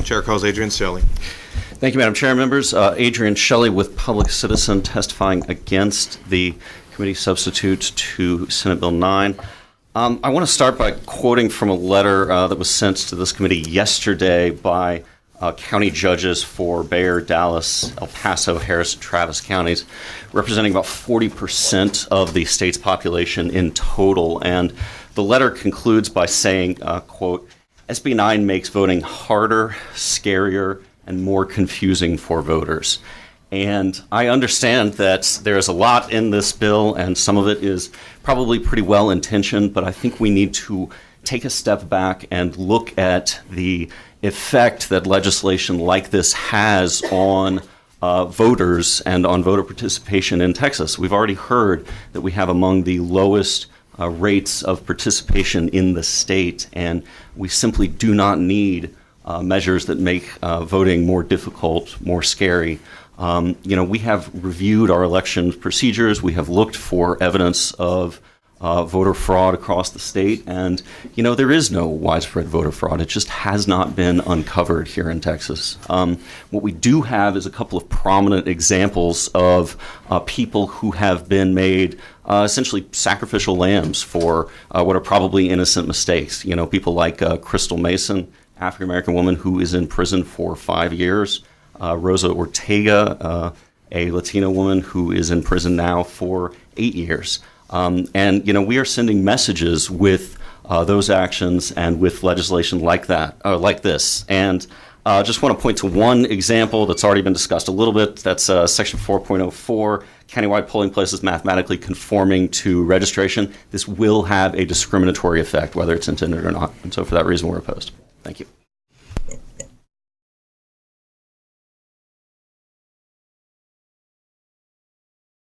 Chair calls Adrian Shelley. Thank you, Madam Chair. Members, Adrian Shelley with Public Citizen testifying against the committee substitute to Senate Bill 9. I want to start by quoting from a letter that was sent to this committee yesterday by county judges for Bexar, Dallas, El Paso, Harris, and Travis counties, representing about 40% of the state's population in total. And the letter concludes by saying, quote, SB 9 makes voting harder, scarier, and more confusing for voters. And I understand that there is a lot in this bill, and some of it is probably pretty well intentioned, but I think we need to take a step back and look at the effect that legislation like this has on voters and on voter participation in Texas. We've already heard that we have among the lowest rates of participation in the state, and we simply do not need measures that make voting more difficult, more scary. We have reviewed our election procedures. We have looked for evidence of voter fraud across the state, and there is no widespread voter fraud. It just has not been uncovered here in Texas. What we do have is a couple of prominent examples of people who have been made essentially sacrificial lambs for what are probably innocent mistakes. People like Crystal Mason, African-American woman who is in prison for 5 years, Rosa Ortega, a Latina woman who is in prison now for 8 years. We are sending messages with those actions and with legislation like that, like this. And just want to point to one example that's already been discussed a little bit. That's Section 4.04, countywide polling places mathematically conforming to registration. This will have a discriminatory effect, whether it's intended or not. And so for that reason, we're opposed. Thank you.